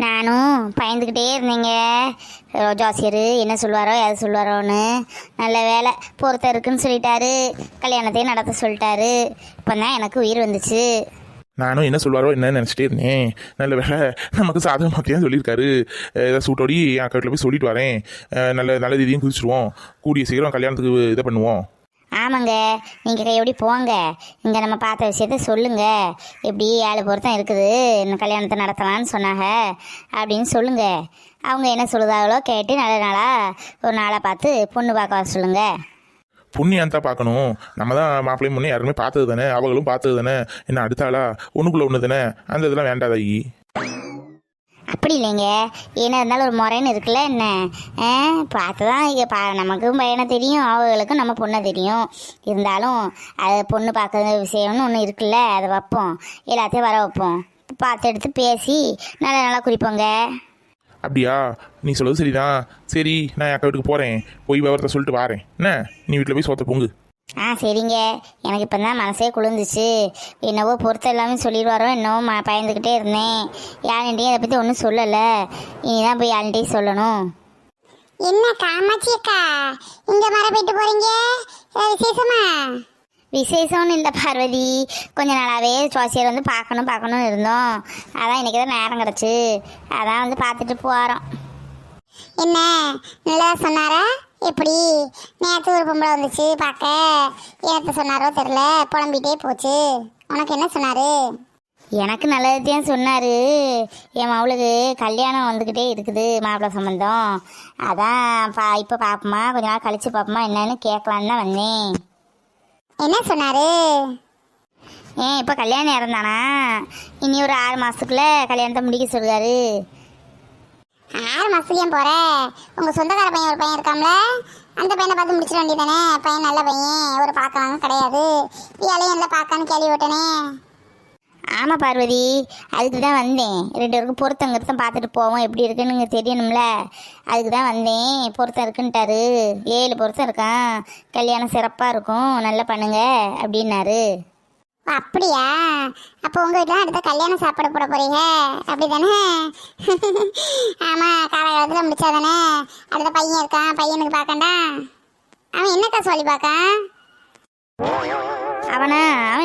நானும் பயந்துக்கிட்டே இருந்தேங்க. ஜோசியர் என்ன சொல்லுவாரோ எது சொல்லுவாரோன்னு. நல்ல வேலை பொறுத்த இருக்குன்னு சொல்லிட்டாரு, கல்யாணத்தையும் நடத்த சொல்லிட்டாரு. இப்போ தான் எனக்கு உயிர் வந்துச்சு. நானும் என்ன சொல்வாரோ என்னன்னு நினச்சிட்டே இருந்தேன். நல்ல வேலை நமக்கு சாதகமாக்கியான்னு சொல்லியிருக்காரு. ஏதாவது சூட்டோடி என் அக்கா வீட்டில் போய் சொல்லிட்டு வரேன். நல்ல இதையும் குதிச்சிருவோம். கூடிய சீக்கிரம் கல்யாணத்துக்கு இதை பண்ணுவோம். ஆமாங்க, நீங்கள் கையோடி போங்க. இங்கே நம்ம பார்த்த விஷயத்த சொல்லுங்கள். எப்படி 7 பொருத்தம் இருக்குது, இன்னும் கல்யாணத்தை நடத்தலான்னு சொன்னாங்க அப்படின்னு சொல்லுங்கள். அவங்க என்ன சொல்லுதாங்களோ கேட்டு நல்ல நாளாக ஒரு நாளாக பார்த்து பொண்ணு பார்க்க வர சொல்லுங்கள். புண்ணியம் தான் பார்க்கணும். நம்ம தான் மாப்பிள்ளையும் முன்னே யாருமே பார்த்தது தானே, அவங்களும் பார்த்தது தானே. என்ன அடுத்தாளா ஒன்றுக்குள்ளே ஒன்று தானே, அந்த இதெல்லாம் வேண்டாதாயி. அப்படி இல்லைங்க, என்ன இருந்தாலும் ஒரு முறைன்னு இருக்குல்ல. என்ன பார்த்து தான் இங்கே நமக்கும் பையனை தெரியும், அவங்களுக்கும் நம்ம பொண்ணை தெரியும். இருந்தாலும் அது பொண்ணு பார்க்குற விஷயம்னு ஒன்று இருக்குல்ல, அதை வைப்போம். எல்லாத்தையும் வர வைப்போம். பார்த்து எடுத்து பேசி நல்லா குறிப்போங்க. அப்படியா, நீ சொல்வது சரிதான். சரி, நான் என் அக்கா வீட்டுக்கு போகிறேன். போய் விவரத்தை சொல்லிட்டு வாரேன். என்ன நீ வீட்டில் போய் சோத்த பொங்கு. சரிங்க. எனக்கு இப்போ தான் மனசே குளிர்ந்துச்சு. என்னவோ பொறுத்த எல்லாமே சொல்லிடுவாரோ என்னவோ பயந்துக்கிட்டே இருந்தேன். யாழ்கிட்டையும் அதை பற்றி ஒன்றும் சொல்லலை. இனிதான் போய் யாழ்கிட்டையும் சொல்லணும். என்ன காமாட்சி அக்கா, இங்கே மர போயிட்டு போகிறீங்க? விசேஷமா? விசேஷம்னு இல்லை பார்வதி, கொஞ்ச நாளாகவே ஜோசியர் வந்து பார்க்கணும்னு இருந்தோம். அதான் இன்றைக்கி தான் நேரம் கிடச்சி, அதான் வந்து பார்த்துட்டு போகிறோம். என்ன நல்லா சொன்னாரா? எப்படி நேற்று ஒரு பொம்பளை வந்துச்சு பார்க்க, எனக்கு சொன்னாரோ தெரில, புலம்பிகிட்டே போச்சு. உனக்கு என்ன சொன்னார்? எனக்கு நல்லதுதான் சொன்னார். என் மவளுக்கு கல்யாணம் வந்துக்கிட்டே இருக்குது, மாப்பிள்ளை சம்பந்தம். அதான் இப்போ பார்ப்போமா, கொஞ்ச நாள் கழித்து பார்ப்போமா என்னன்னு கேட்கலான்னு தான் வந்தேன். என்ன சொன்னார்? இப்போ கல்யாண நேரம் தானா, இனி ஒரு 6 மாதத்துக்குள்ளே கல்யாணத்தை முடிக்க சொல்லுவார். 6 மாதத்துக்கு ஏன் போகிற? உங்கள் சொந்தக்கார பையன் ஒரு பையன் இருக்காம்ல, அந்த பையனை பார்த்து முடிச்சிட வேண்டியதானே? பையன் நல்ல பையன், ஒரு பார்க்கலாம் கிடையாது, வேலையும் இல்லை பார்க்கான்னு கேள்வி விட்டனே. ஆமாம் பார்வதி, அதுக்கு தான் வந்தேன். 2 பேருக்கும் பொருத்தம் பார்த்துட்டு போவோம், எப்படி இருக்குன்னு நீங்கள் தெரியணும்ல. அதுக்கு தான் வந்தேன். பொருத்தம் இருக்குன்ட்டாரு, 7 பொருத்தம் இருக்கான், கல்யாணம் சிறப்பாக இருக்கும், நல்லா பண்ணுங்க அப்படின்னாரு. அப்படியா? அப்போ உங்கள் வீட்டில் அடுத்த கல்யாணம் சாப்பாடு போட போகிறீங்க அப்படி தானே? ஆமாம், காலகாலத்தில் முடிச்சா தானே. அடுத்த பையன் இருக்கான், பையனுக்கு பார்க்கண்டா. அவன் என்னக்கா சொல்லி பார்க்கான்? அவன்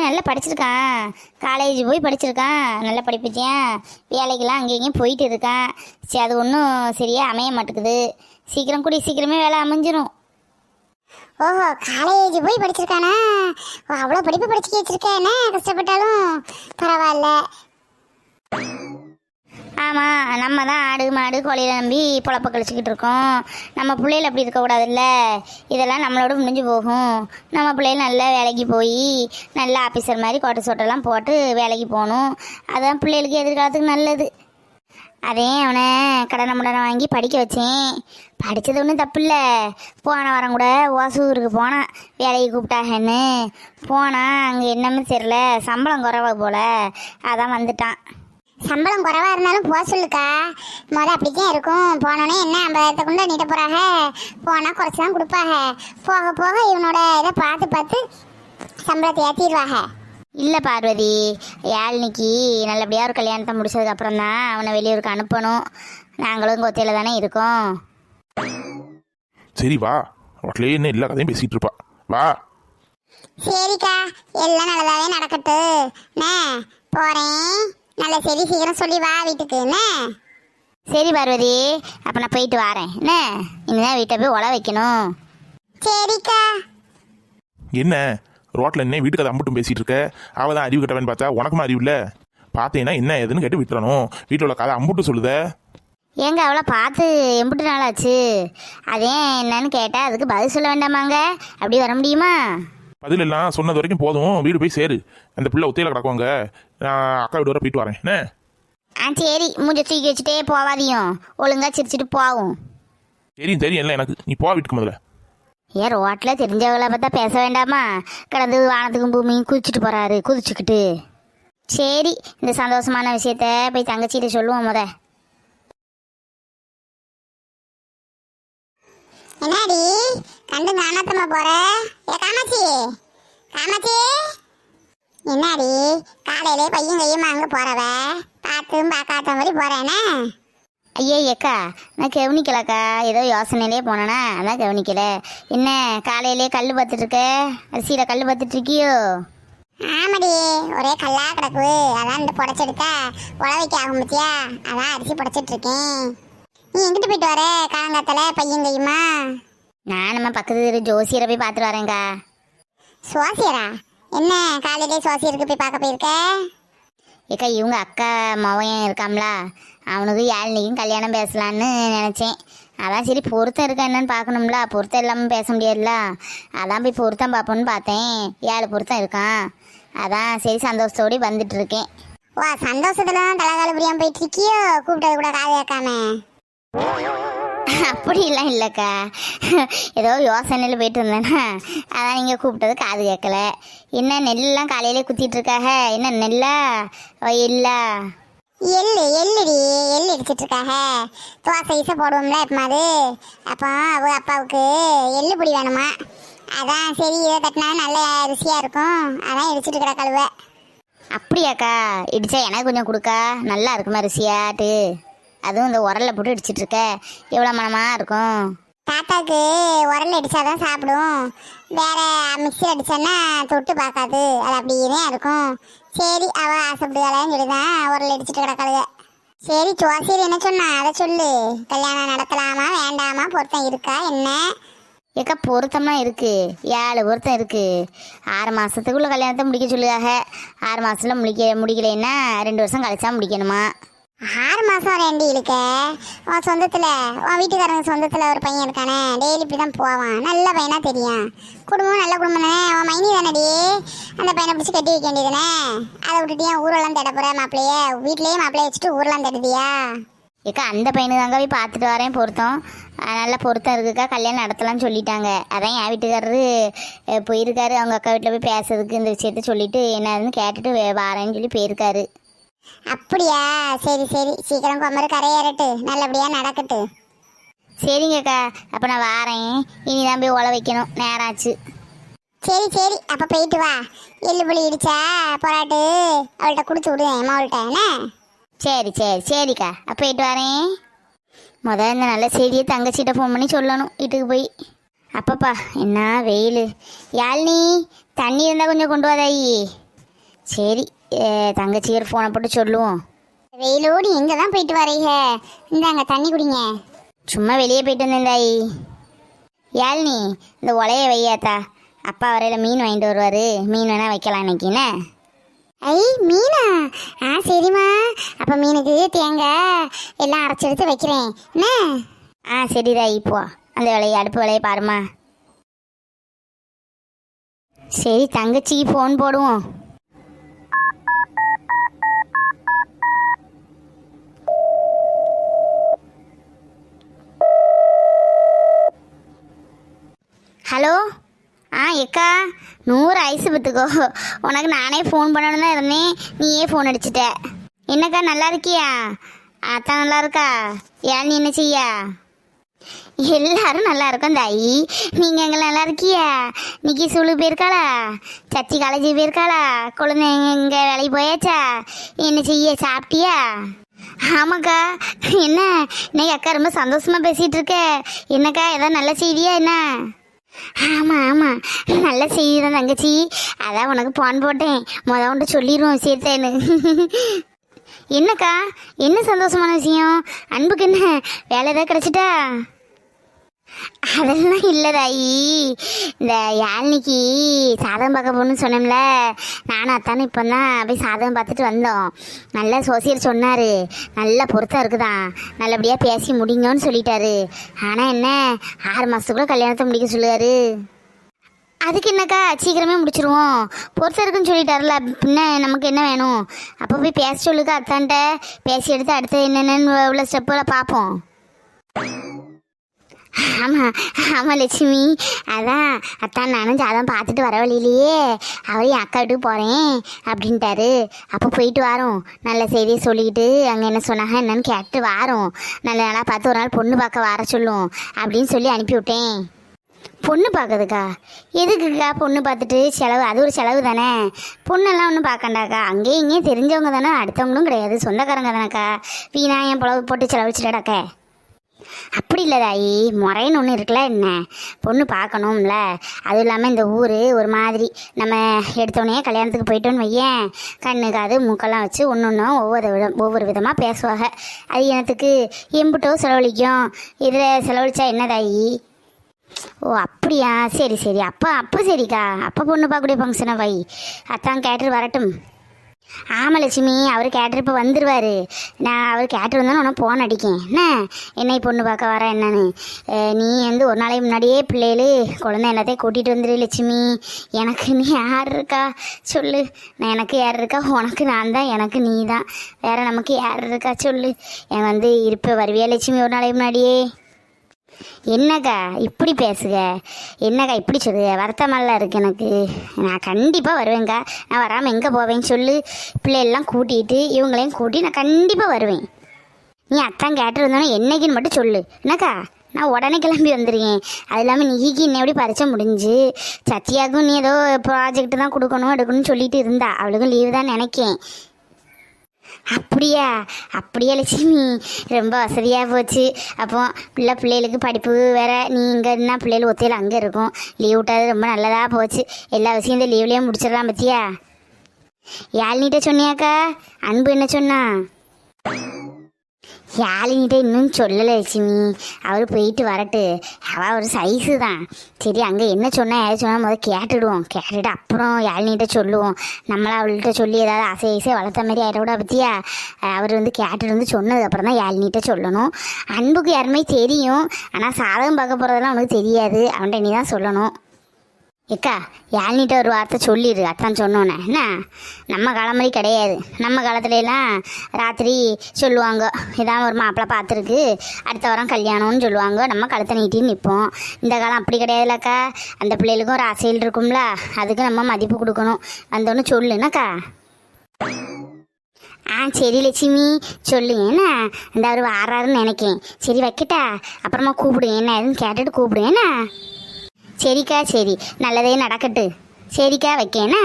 நல்லா படிச்சிருக்கான், காலேஜ் போய் படிச்சிருக்கான், நல்லா படிப்பிச்சேன். வேலைக்கெல்லாம் அங்கேயும் போயிட்டு இருக்கான். சரி, அது ஒன்றும் சரியாக அமைய மாட்டேங்குது. சீக்கிரமே வேலை அமைஞ்சிரும். ஓஹோ, காலேஜ் போய் படிச்சிருக்கானா? அவ்வளோ படிப்பு படிச்சு வச்சிருக்கேன். என்ன கஷ்டப்பட்டாலும் பரவாயில்ல. ஆமாம், நம்ம தான் ஆடு மாடு கோழியை நம்பி பொழப்ப கழிச்சிக்கிட்டு இருக்கோம். நம்ம பிள்ளைகள் அப்படி இருக்கக்கூடாதுல்ல. இதெல்லாம் நம்மளோட முடிஞ்சு போகும். நம்ம பிள்ளைகள் நல்ல வேலைக்கு போய் நல்ல ஆஃபீஸர் மாதிரி கோட்டை சோட்டெல்லாம் போட்டு வேலைக்கு போகணும். அதுதான் பிள்ளைகளுக்கு எதிர்காலத்துக்கு நல்லது. அதே அவனை கடனை வாங்கி படிக்க வச்சேன். படித்தது ஒன்றும் தப்பு இல்லை. போன வாரம் கூட ஓசூருக்கு போனான், வேலைக்கு கூப்பிட்டாங்கன்னு போனான். அங்கே என்னன்னு தெரில, சம்பளம் குறைவா போல், அதான் வந்துட்டான். சம்பளம் குறைவாக இருந்தாலும் போக சொல்லுக்கா. அப்படித்தான் இருக்கும். போனோன்னே என்ன 50,000 கொண்டு நீட்ட போகிறாங்க, போனால் குறைச்சி தான் கொடுப்பாங்க. போக போக இவனோட இதை பார்த்து சம்பளத்தை ஏற்றிடுவாங்க. இல்லை பார்வதி, யாழ்னிக்கு நல்லபடியாக ஒரு கல்யாணத்தை முடிச்சதுக்கப்புறம் தான் அவனை வெளியூருக்கு அனுப்பணும். நாங்களும் கொத்தையில் தானே இருக்கோம். சரி வா, ரோட்லேயே என்ன எல்லா கதையும் பேசிகிட்டு இருப்பா. வா. சரிக்கா, எல்லாம் நல்லதாகவே நடக்கட்டு. நான் போகிறேன். நல்ல சரி, சீக்கிரம் சொல்லி வா வீட்டுக்கு. என்ன? சரி பார்வதி, அப்போ நான் போயிட்டு வரேன். என்ன இனிதான் வீட்டை போய் உழ வைக்கணும். சரிக்கா. என்ன ரோட்டில் என்ன வீட்டுக்கு அதை அம்பட்டும் பேசிகிட்டு இருக்க? அவள் தான் அறிவு கட்டவன் பார்த்தா உனக்குமா அறிவு இல்லை? பார்த்தேன்னா என்ன ஏதுன்னு கேட்டு விட்டுறணும். வீட்டில் உள்ள கதை அம்புட்டு சொல்லுத. ஏங்க அவளை பார்த்து எம்பிட்டு நாள் ஆச்சு. அதே என்னன்னு கேட்டால் அதுக்கு பதில் சொல்ல வேண்டாமாங்க? அப்படி வர முடியுமா? பதில் எல்லாம் சொன்னது வரைக்கும் போதும், வீடு போய் சேரு. அந்த பிள்ளை ஒத்தையில் கிடக்குவாங்க. நான் அக்கா வீடு வர போயிட்டு வரேன். என்ன? சரி, மூஞ்ச தூக்கி வச்சுட்டே போவாதியும், ஒழுங்கா சிரிச்சிட்டு போவும். தெரியும் இல்லை எனக்கு. நீ போ வீட்டுக்கு முதல்ல. ஏன் ரோட்டில் தெரிஞ்சவங்களை பார்த்தா பேச வேண்டாமா? கடந்து வானத்துக்கும் பூமியும் குதிச்சுக்கிட்டு. சரி, இந்த சந்தோஷமான விஷயத்த போய் தங்கச்சிட்டு சொல்லுவோம் முத. என்னடி கண்டு காணாத்தமா போற? ஏ காமாட்சி, காமாட்சி, என்னடி காலையிலே பையன் கையுமா அங்கே போறவ? பார்த்தும் பார்க்காத மாதிரி போறேனே. ஐயே ஏக்கா நான் கவனிக்கலக்கா, ஏதோ யோசனையிலே போனேனா அதான் கவனிக்கல. என்ன காலையிலே கல் பார்த்துட்டு இருக்க, அரிசியில் கல் பார்த்துட்டு இருக்கியோ? ஆமாடி, ஒரே கல்லா கிடக்கு. அதான் இந்த புடச்செடுத்தா உழ வைக்க ஆகும் பத்தியா, அதான் அரிசி புடச்சிட்டு இருக்கேன். நீ எங்கிட்டு போயிட்டு வர காலங்காத்தால பையன் கையுமா? நான் நம்ம பக்கத்து தெரு ஜோசியரை போய் பார்த்துட்டு வரேங்க்கா. சுவாசியரா? என்ன காலையிலே சுவாசியருக்கு போய் பார்க்க போயிருக்க? ஏக்கா இவங்க அக்கா மவன் இருக்காம்ல, அவனுக்கு யாழ்னிக்கும் கல்யாணம் பேசலான்னு நினச்சேன். அதான் சரி பொருத்தம் இருக்கா என்னன்னு பார்க்கணும்ல, பொருத்தம் இல்லாமல் பேச முடியாதுல்ல. அதான் போய் பொருத்தம் பார்ப்போன்னு பார்த்தேன், 7 பொருத்தம் இருக்கான். அதான் சரி சந்தோஷத்தோடு வந்துட்டு இருக்கேன். வா, சந்தோஷத்துல தான் தலைகால புரியாம போயிட்டு இருக்கியோ? கூப்பிட்டது கூட காது கேட்காம. அப்படிலாம் இல்லைக்கா, ஏதோ யோசனையில் போயிட்டு இருந்தேன்னா அதான் நீங்கள் கூப்பிட்டது காது கேட்கல. என்ன நெல்லாம் காலையிலே குத்திட்டு இருக்காக? என்ன நெல்லா இல்லா? எள்ளுடி, எள்ளு இடிச்சிட்டு இருக்காக. தோசை ஈசை போடுவோம்ல எப்பமாது, அப்போ அப்பாவுக்கு எள்ளு பொடி வேணுமா. அதான் சரி இதை தட்டினா நல்ல ருசியா இருக்கும், அதான் இடிச்சிட்டு கிட கழுவ. அப்படியாக்கா? இடிச்சா எனக்கு கொஞ்சம் கொடுக்கா, நல்லா இருக்குமா ருசியாட்டு? அதுவும் இந்த உரலில் போட்டு இடிச்சிட்டு இருக்க, எவ்வளோ மனமாக இருக்கும். தாத்தாக்கு உரல் அடிச்சாதான் சாப்பிடும், வேற மிக்சியில் அடிச்சான்னா தொட்டு பார்க்காது, அது அப்படியே தான் இருக்கும். சரி அவ ஆசைப்படுவாளன்னு சொல்லிதான் உரல் அடிச்சுட்டு கிடக்காளுக. சரி ஜோசியர் என்ன சொன்னா அதை சொல்லு. கல்யாணம் நடத்தலாமா வேண்டாமா, பொருத்தம் இருக்கா என்ன? ஏக்கா பொருத்தம்லாம் இருக்குது, 7 பொருத்தம் இருக்குது. 6 மாதத்துக்குள்ளே கல்யாணத்தை முடிக்க சொல்லுவாங்க. 6 மாதத்தில் முடிக்கலைன்னா 2 வருஷம் கழிச்சா முடிக்கணுமா. 6 மாதம் ரெண்டு இழுக்க. உன் சொந்தத்தில், உன் வீட்டுக்காரங்க சொந்தத்தில் ஒரு பையன் இருக்கானே, டெய்லி இப்படி தான் போவான், நல்ல பையனா தெரியும். குடும்பம் நல்ல குடும்பம் தானே, உன் மைனி தானடி, அந்த பையனை பிடிச்சி கட்டி வைக்க வேண்டியதுதானே. அதை விட்டுட்டியா ஊரெல்லாம் தேட போகிற மாப்பிள்ளைய? வீட்லேயே மாப்பிள்ளைய வச்சுட்டு ஊரெல்லாம் தேடுதியா? ஏக்கா அந்த பையனுக்கு தாங்க போய் பார்த்துட்டு வரேன் பொருத்தம். நல்ல பொருத்தம் இருக்குக்கா, கல்யாணம் நடத்தலாம்னு சொல்லிட்டாங்க. அதான் என் வீட்டுக்காரரு போயிருக்காரு அவங்க அக்கா வீட்டில் போய் பேசுறதுக்கு இந்த விஷயத்த சொல்லிட்டு என்னதுன்னு கேட்டுட்டு வரேன்னு சொல்லி போயிருக்காரு. அப்படியா? சரி சரி, சீக்கிரம் கொமரு கரையேறட்டு, நல்லபடியா நடக்கட்டு. சரிங்கக்கா, அப்போ நான் வாரேன். இனிதான் போய் உழ வைக்கணும், நேரம் ஆச்சு. சரி சரி, அப்போ போயிட்டு வா. எள்ளு புளி இடிச்சா பொராட்டு அவள்கிட்ட கொடுத்து விடுவேன் மோள்கிட்ட என்ன? சரி சரி சரிக்கா, அப்போ போயிட்டு வரேன். முதல்ல இந்த நல்ல செய்தியை தங்கச்சிட்ட ஃபோன் பண்ணி சொல்லணும் வீட்டுக்கு போய். அப்பப்பா என்ன வெயில். யாழ்னி தண்ணி இருந்தால் கொஞ்சம் கொண்டு வாதாயி. சரி தங்கச்சியர் ஃபோனை போட்டு சொல்லுவோம். வெயிலோடு எங்கே தான் போயிட்டு வரீங்க? இந்தாங்க தண்ணி குடிங்க. சும்மா வெளியே போயிட்டு வந்தேன் தாயி. யாழ்னி இந்த உலைய வையாத்தா, அப்பா வரையில் மீன் வாங்கிட்டு வருவார், மீன் வேணால் வைக்கலாம் இன்னைக்குன்னு. ஐ மீனா? ஆ சரிம்மா, அப்போ மீனுக்கு தேங்காய் எல்லாம் அரைச்செடுத்து வைக்கிறேன் என்ன? ஆ சரி தாயி, போ அந்த வேலையை அடுப்பு வேலையை பாருமா. சரி தங்கச்சிக்கு ஃபோன் போடுவோம். ஹலோ. எக்கா 100 ஐஸு பத்துக்கோ. உனக்கு நானே ஃபோன் பண்ணணும் தான் இருந்தேன், நீயே ஃபோன் அடிச்சிட்ட. என்னக்கா நல்லா இருக்கியா? அத்தான் நல்லா இருக்கா? ஏன் நீ என்ன செய்யா? எல்லாரும் நல்லா இருக்கோம் தாயி. நீங்கள் எங்கே நல்லா இருக்கியா? நிக்கி ஸ்கூலுக்கு போயிருக்காளா? சச்சி காலேஜ் போயிருக்காளா? குழந்தைங்க எங்கே வேலைக்கு போயாச்சா? என்ன செய்ய, சாப்பிட்டியா? ஆமாக்கா. என்ன இன்னைக்கு அக்கா ரொம்ப சந்தோஷமாக பேசிகிட்டு இருக்க? என்னக்கா ஏதாவது நல்ல செய்தியா என்ன? ஆமாம் ஆமாம், நல்ல செய்தி தான் தங்கச்சி. அதான் உனக்கு ஃபோன் போட்டேன், உண்டு சொல்லிடுவோம் சேர்த்தேன்னு. என்னக்கா என்ன சந்தோஷமான விஷயம்? அன்புக்கு என்ன வேலை ஏதாவது கிடச்சிட்டா? அதெல்லாம் இல்லை தாயி, இந்த யாழ்னிக்கு சாதகம் பார்க்க போகணுன்னு சொன்னோம்ல, நானும் அத்தானும் இப்போ தான் போய் சாதகம் பார்த்துட்டு வந்தோம். நல்லா சோசியர் சொன்னார், நல்லா பொருத்தம் இருக்குதான், நல்லபடியாக பேசி முடிங்கன்னு சொல்லிட்டாரு. ஆனால் என்ன 6 மாதத்துக்குள்ளே கல்யாணத்தை முடிக்க சொல்லுவார். அதுக்கு என்னக்கா சீக்கிரமே முடிச்சிருவோம், பொருத்தம் இருக்குன்னு சொல்லிட்டாருல, பின்ன நமக்கு என்ன வேணும்? அப்போ போய் பேச சொல்லுக்கா அத்தான்ட்ட, பேசி எடுத்து அடுத்து என்னென்னு உள்ள ஸ்டெப்பில் பார்ப்போம். ஆமாம் ஆமாம் லட்சுமி, அதான் அத்தான் நானும் ஜாதகம் பார்த்துட்டு வர வழியிலேயே அவர் என் அக்கா வீட்டுக்கு போகிறேன் அப்படின்ட்டாரு. அப்போ போயிட்டு வரோம், நல்ல செய்தியை சொல்லிக்கிட்டு அங்கே என்ன சொன்னாங்க என்னன்னு கேட்டு வரோம். நல்ல நாளாக பார்த்து ஒரு நாள் பொண்ணு பார்க்க வர சொல்லும் அப்படின்னு சொல்லி அனுப்பிவிட்டேன். பொண்ணு பார்க்குதுக்கா? எதுக்குக்கா பொண்ணு பார்த்துட்டு செலவு? அது ஒரு செலவு தானே. பொண்ணெல்லாம் ஒன்றும் பார்க்கண்டாக்கா. அங்கேயும் இங்கேயும் தெரிஞ்சவங்க தானே, அடுத்தவங்களும் கிடையாது, சொந்தக்காரங்க தானேக்கா. வீணா என் புலவு போட்டு செலவழிச்சிடாக்கா. அப்படி இல்லை தாயி, முறைன்னு ஒன்று இருக்குல்ல என்ன, பொண்ணு பார்க்கணும்ல. அதுவும் இல்லாமல் இந்த ஊர் ஒரு மாதிரி, நம்ம எடுத்தோடனே கல்யாணத்துக்கு போயிட்டோன்னு வையேன், கண்ணு காது மூக்கெல்லாம் வச்சு ஒன்று ஒவ்வொரு விதமாக பேசுவாங்க. அது எனக்கு எம்புட்டோ செலவழிக்கும். இதில் செலவழிச்சா என்ன தாயி? ஓ அப்படியா, சரி சரி. அப்போ சரிக்கா, அப்போ பொண்ணு பார்க்கக்கூடிய ஃபங்க்ஷனை வை. அத்தான் கேட்டு வரட்டும். ஆமாம் லட்சுமி, அவர் கேட்டர் இப்போ வந்துடுவார். நான் அவர் கேட்டர் வந்தாலும் உனக்கு ஃபோன் அடிக்கேன் என்ன, என்னை பொண்ணு பார்க்க வர என்னன்னு. நீ வந்து ஒரு நாளைக்கு முன்னாடியே பிள்ளைகளு குழந்தை எல்லாத்தையும் கூட்டிகிட்டு வந்துடு லட்சுமி. எனக்கு நீ யார் இருக்கா சொல்லு. நான் எனக்கு யார் இருக்கா? உனக்கு நான் தான், எனக்கு நீ தான், வேறு நமக்கு யார் இருக்கா சொல்லு. என் வந்து இருப்ப வருவியா லட்சுமி ஒரு நாளைக்கு முன்னாடியே? என்னக்கா இப்படி பேசுக, என்னக்கா இப்படி சொல்லுங்க? வருத்தமெல்லாம் இருக்கு எனக்கு. நான் கண்டிப்பாக வருவேங்க்கா. நான் வராமல் எங்கே போவேன்னு சொல்லு. பிள்ளைகள்லாம் கூட்டிகிட்டு இவங்களையும் கூட்டி நான் கண்டிப்பாக வருவேன். நீ அத்தான் கேட்டு வந்தோன்னே என்னைக்குன்னு மட்டும் சொல்லு என்னக்கா. நான் உடனே கிளம்பி வந்துடுவேன். அது இல்லாமல் நீக்கி இன்னையோட பரிச்சை முடிஞ்சு, சத்யாவுக்கும் நீ ஏதோ ப்ராஜெக்ட் தான் கொடுக்கணும் எடுக்கணும்னு சொல்லிட்டு இருந்தா. அவளுக்கும் லீவு தான் நினைக்கேன். அப்படியா? அப்படியா லட்சுமி, ரொம்ப வசதியாக போச்சு. அப்போ பிள்ளைகளுக்கு படிப்பு வேற, நீ இங்கே என்ன பிள்ளைகள் ஒத்தையில் அங்கே இருக்கும். லீவ் விட்டாது ரொம்ப நல்லதாக போச்சு. எல்லா விஷயம் இந்த லீவ்லேயே முடிச்சிடலாம் பத்தியா? யாழ்னிட்ட சொன்னியாக்கா? அன்பு என்ன சொன்னா? யாழினிட்ட இன்னும் சொல்லலை லட்சுமி. அவர் போயிட்டு வரட்டு. அவள் ஒரு சைஸு தான். சரி, அங்கே என்ன சொன்னால் யாரும் சொன்னால் முதல்ல கேட்டுடுவோம். கேட்டுட்டு அப்புறம் யாழினிட்ட சொல்லுவோம். நம்மளா அவள்கிட்ட சொல்லி ஏதாவது ஆசை வளர்த்த மாதிரி ஆயிடக்கூடா பற்றியா? அவர் வந்து கேட்டுட்டு வந்து சொன்னதுக்கப்புறம் தான் யாழினிட்ட சொல்லணும். அன்புக்கு யாருமே தெரியும், ஆனால் சாதகம் பார்க்க போகிறதெல்லாம் அவனுக்கு தெரியாது. அவன்கிட்ட நீ தான் சொல்லணும். ஏக்கா, யாழ்னிட்ட ஒரு வார்த்தை சொல்லிடு. அத்தான் சொன்னோன்னே என்ன, நம்ம காலம் மாதிரி கிடையாது. நம்ம காலத்துலலாம் ராத்திரி சொல்லுவாங்க, இதான் ஒரு மாப்பிள்ளை பார்த்துருக்கு, அடுத்த வாரம் கல்யாணம்னு சொல்லுவாங்க. நம்ம கழுத்தை நீட்டின்னு நிற்போம். இந்த காலம் அப்படி கிடையாதுலக்கா. அந்த பிள்ளைகளுக்கும் ஒரு ஆசையில் இருக்கும்ல, அதுக்கு நம்ம மதிப்பு கொடுக்கணும். வந்தோன்னு சொல்லுனாக்கா. சரி லட்சுமி, சொல்லுங்க என்ன. இந்த அவர் வாராருன்னு நினைக்கேன். சரி வைக்கட்டா? அப்புறமா கூப்பிடுங்க, என்ன எதுன்னு கேட்டுட்டு கூப்பிடுங்க என்ன. சரிக்கா, சரி, நல்லதே நடக்கட்டு. சரிக்கா, வைக்கேண்ணா.